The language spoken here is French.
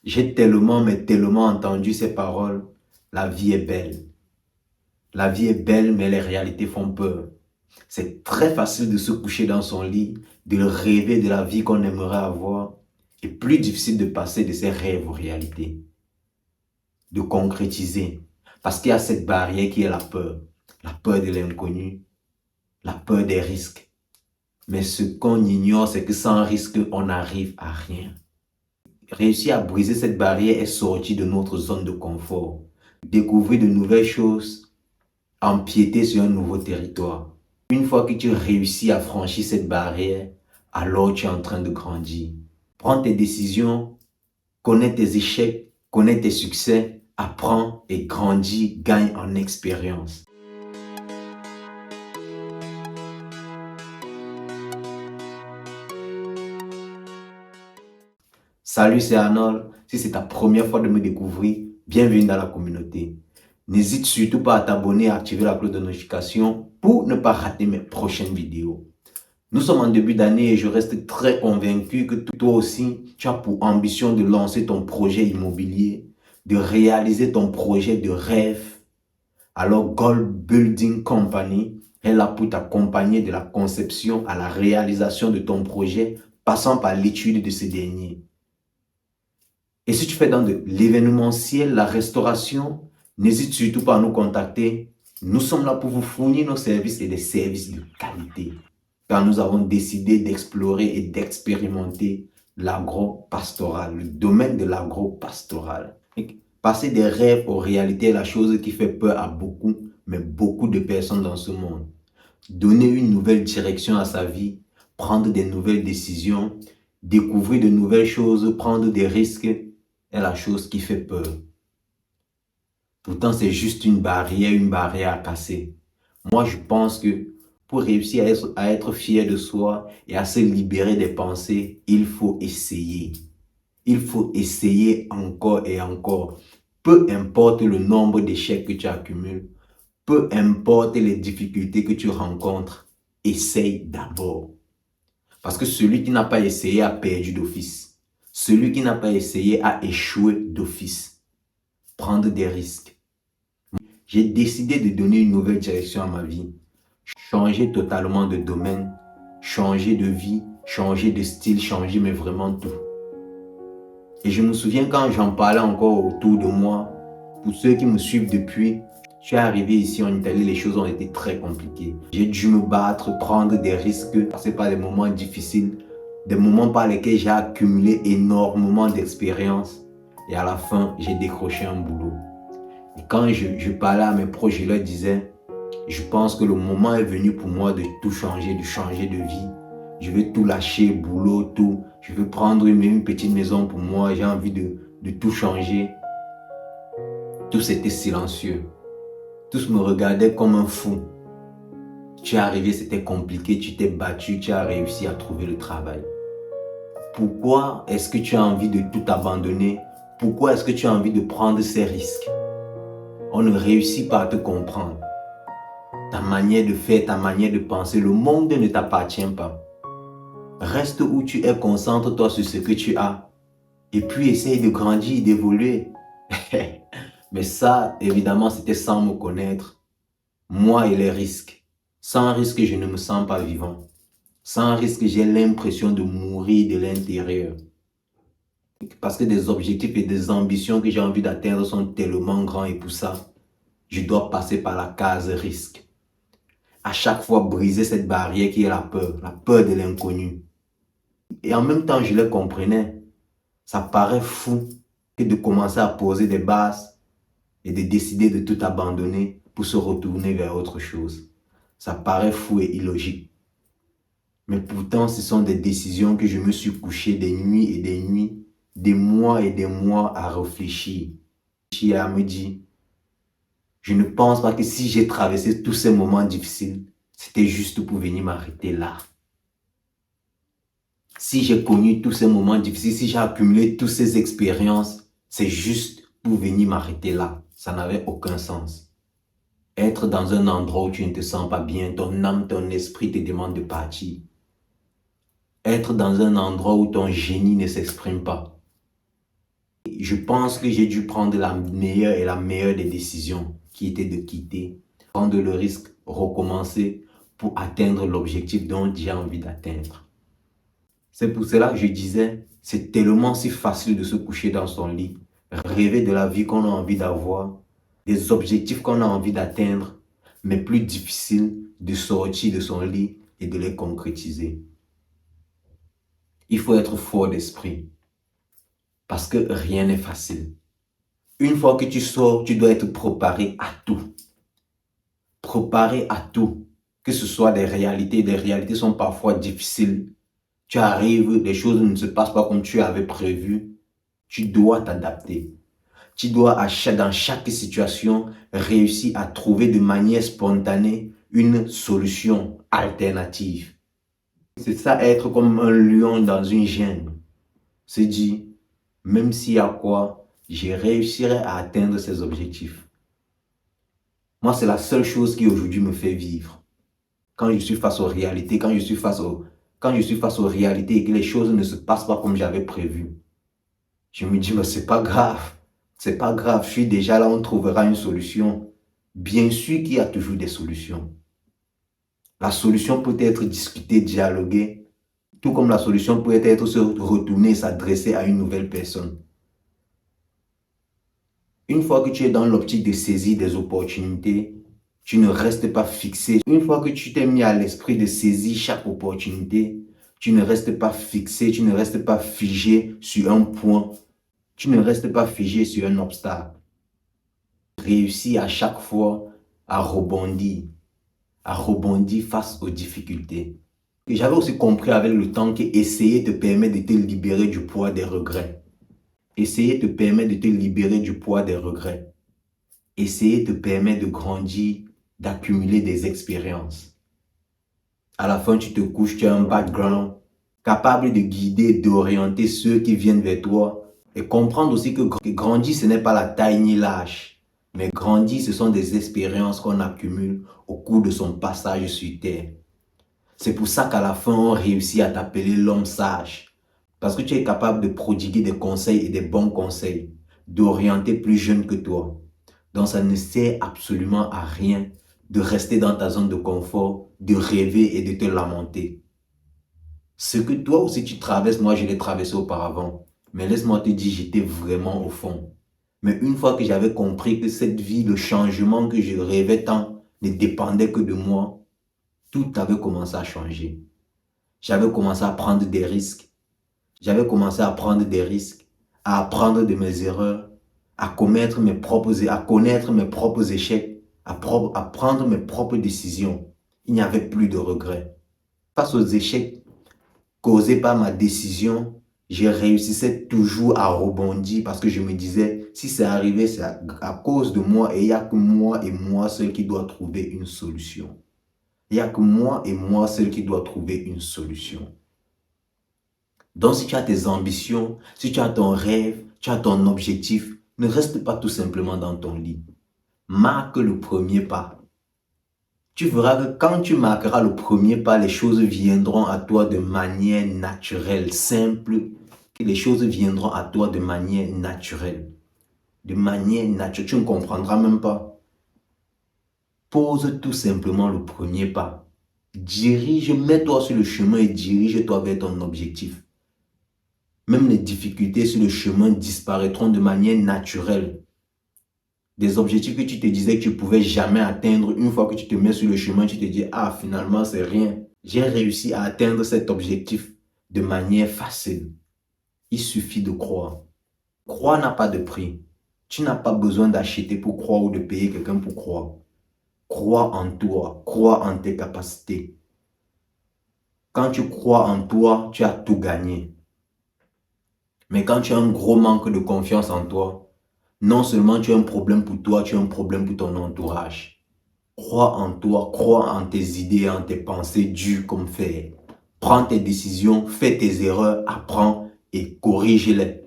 J'ai tellement, mais tellement entendu ces paroles. La vie est belle. La vie est belle, mais les réalités font peur. C'est très facile de se coucher dans son lit, de rêver de la vie qu'on aimerait avoir, et plus difficile de passer de ses rêves aux réalités, de concrétiser. Parce qu'il y a cette barrière qui est la peur de l'inconnu, la peur des risques. Mais ce qu'on ignore, c'est que sans risque, on n'arrive à rien. Réussir à briser cette barrière est sortir de notre zone de confort, découvrir de nouvelles choses, empiéter sur un nouveau territoire. Une fois que tu réussis à franchir cette barrière, alors tu es en train de grandir. Prends tes décisions, connais tes échecs, connais tes succès, apprends et grandis, gagne en expérience. Salut, c'est Arnold. Si c'est ta première fois de me découvrir, bienvenue dans la communauté. N'hésite surtout pas à t'abonner et à activer la cloche de notification pour ne pas rater mes prochaines vidéos. Nous sommes en début d'année et je reste très convaincu que toi aussi, tu as pour ambition de lancer ton projet immobilier, de réaliser ton projet de rêve. Alors Gold Building Company est là pour t'accompagner de la conception à la réalisation de ton projet, passant par l'étude de ce dernier. Et si tu fais dans de l'événementiel, la restauration, n'hésite surtout pas à nous contacter. Nous sommes là pour vous fournir nos services et des services de qualité. Car nous avons décidé d'explorer et d'expérimenter l'agro-pastoral, le domaine de l'agro-pastoral. Passer des rêves aux réalités est la chose qui fait peur à beaucoup, mais beaucoup de personnes dans ce monde. Donner une nouvelle direction à sa vie, prendre des nouvelles décisions, découvrir de nouvelles choses, prendre des risques, est la chose qui fait peur. Pourtant, c'est juste une barrière à casser. Moi, je pense que pour réussir à être fier de soi et à se libérer des pensées, il faut essayer. Il faut essayer encore et encore. Peu importe le nombre d'échecs que tu accumules, peu importe les difficultés que tu rencontres, essaye d'abord. Parce que celui qui n'a pas essayé a perdu d'office. Celui qui n'a pas essayé a échoué d'office. Prendre des risques. J'ai décidé de donner une nouvelle direction à ma vie. Changer totalement de domaine, changer de vie, changer de style, changer mais vraiment tout. Et je me souviens quand j'en parlais encore autour de moi, pour ceux qui me suivent depuis, je suis arrivé ici en Italie, les choses ont été très compliquées. J'ai dû me battre, prendre des risques, passer par des moments difficiles, des moments par lesquels j'ai accumulé énormément d'expérience. Et à la fin, j'ai décroché un boulot. Et quand je parlais à mes proches, je leur disais, je pense que le moment est venu pour moi de tout changer, de changer de vie. Je veux tout lâcher, boulot, tout. Je veux prendre une petite maison pour moi. J'ai envie de tout changer. Tous étaient silencieux. Tous me regardaient comme un fou. Tu es arrivé, c'était compliqué, tu t'es battu, tu as réussi à trouver le travail. Pourquoi est-ce que tu as envie de tout abandonner? Pourquoi est-ce que tu as envie de prendre ces risques? On ne réussit pas à te comprendre. Ta manière de faire, ta manière de penser, le monde ne t'appartient pas. Reste où tu es, concentre-toi sur ce que tu as. Et puis essaye de grandir, d'évoluer. Mais ça, évidemment, c'était sans me connaître. Moi et les risques. Sans risque, je ne me sens pas vivant. Sans risque, j'ai l'impression de mourir de l'intérieur. Parce que des objectifs et des ambitions que j'ai envie d'atteindre sont tellement grands et pour ça, je dois passer par la case risque. À chaque fois, briser cette barrière qui est la peur de l'inconnu. Et en même temps, je les comprenais. Ça paraît fou que de commencer à poser des bases et de décider de tout abandonner pour se retourner vers autre chose. Ça paraît fou et illogique. Mais pourtant, ce sont des décisions que je me suis couché des nuits et des nuits, des mois et des mois à réfléchir. Et à me dire, je ne pense pas que si j'ai traversé tous ces moments difficiles, c'était juste pour venir m'arrêter là. Si j'ai connu tous ces moments difficiles, si j'ai accumulé toutes ces expériences, c'est juste pour venir m'arrêter là. Ça n'avait aucun sens. Être dans un endroit où tu ne te sens pas bien, ton âme, ton esprit te demande de partir. Être dans un endroit où ton génie ne s'exprime pas. je pense que j'ai dû prendre la meilleure des décisions, qui était de quitter, prendre le risque, recommencer pour atteindre l'objectif dont j'ai envie d'atteindre. C'est pour cela que je disais, c'est tellement si facile de se coucher dans son lit, rêver de la vie qu'on a envie d'avoir, des objectifs qu'on a envie d'atteindre, mais plus difficile de sortir de son lit et de les concrétiser. Il faut être fort d'esprit, parce que rien n'est facile. Une fois que tu sors, tu dois être préparé à tout. Préparé à tout. Que ce soit des réalités sont parfois difficiles. Tu arrives, les choses ne se passent pas comme tu avais prévu. Tu dois t'adapter. Tu dois, dans chaque situation, réussir à trouver de manière spontanée une solution alternative. C'est ça, être comme un lion dans une jungle. Se dire, même s'il y a quoi, je réussirai à atteindre ces objectifs. Moi, c'est la seule chose qui aujourd'hui me fait vivre. Quand je suis face aux réalités, quand je suis face aux réalités et que les choses ne se passent pas comme j'avais prévu, je me dis, mais c'est pas grave. C'est pas grave, je suis déjà là, on trouvera une solution. Bien sûr qu'il y a toujours des solutions. La solution peut être discutée, dialoguée, tout comme la solution peut être se retourner, s'adresser à une nouvelle personne. Une fois que tu es dans l'optique de saisir des opportunités, tu ne restes pas fixé. Une fois que tu t'es mis à l'esprit de saisir chaque opportunité, tu ne restes pas fixé, tu ne restes pas figé sur un point. Tu ne restes pas figé sur un obstacle. Réussis à chaque fois à rebondir face aux difficultés. Et j'avais aussi compris avec le temps que essayer te permet de te libérer du poids des regrets. Essayer te permet de te libérer du poids des regrets. Essayer te permet de grandir, d'accumuler des expériences. À la fin, tu te couches, tu as un background capable de guider, d'orienter ceux qui viennent vers toi. Et comprendre aussi que grandir, ce n'est pas la taille ni l'âge. Mais grandir, ce sont des expériences qu'on accumule au cours de son passage sur Terre. C'est pour ça qu'à la fin, on réussit à t'appeler l'homme sage. Parce que tu es capable de prodiguer des conseils et des bons conseils, d'orienter plus jeunes que toi. Donc ça ne sert absolument à rien de rester dans ta zone de confort, de rêver et de te lamenter. Ce que toi aussi tu traverses, moi je l'ai traversé auparavant. Mais laisse-moi te dire, j'étais vraiment au fond. Mais une fois que j'avais compris que cette vie, le changement que je rêvais tant, ne dépendait que de moi, tout avait commencé à changer. J'avais commencé à prendre des risques. J'avais commencé à prendre des risques, à apprendre de mes erreurs, à connaître mes propres échecs, à prendre mes propres décisions. Il n'y avait plus de regrets. Face aux échecs causés par ma décision, je réussissais toujours à rebondir parce que je me disais, si c'est arrivé, c'est à cause de moi et il n'y a que moi et moi seul qui doit trouver une solution. Il n'y a que moi et moi seul qui doit trouver une solution. Donc si tu as tes ambitions, si tu as ton rêve, tu as ton objectif, ne reste pas tout simplement dans ton lit. Marque le premier pas. Tu verras que quand tu marqueras le premier pas, les choses viendront à toi de manière naturelle, simple. Les choses viendront à toi de manière naturelle. De manière naturelle, tu ne comprendras même pas. Pose tout simplement le premier pas. Mets-toi sur le chemin et dirige-toi vers ton objectif. Même les difficultés sur le chemin disparaîtront de manière naturelle. Des objectifs que tu te disais que tu ne pouvais jamais atteindre, une fois que tu te mets sur le chemin, tu te dis, ah, finalement, c'est rien. J'ai réussi à atteindre cet objectif de manière facile. Il suffit de croire. Croire n'a pas de prix. Tu n'as pas besoin d'acheter pour croire ou de payer quelqu'un pour croire. Crois en toi, crois en tes capacités. Quand tu crois en toi, tu as tout gagné. Mais quand tu as un gros manque de confiance en toi, non seulement tu as un problème pour toi, tu as un problème pour ton entourage. Crois en toi, crois en tes idées, en tes pensées dures comme fer. Prends tes décisions, fais tes erreurs, apprends et corrige-les.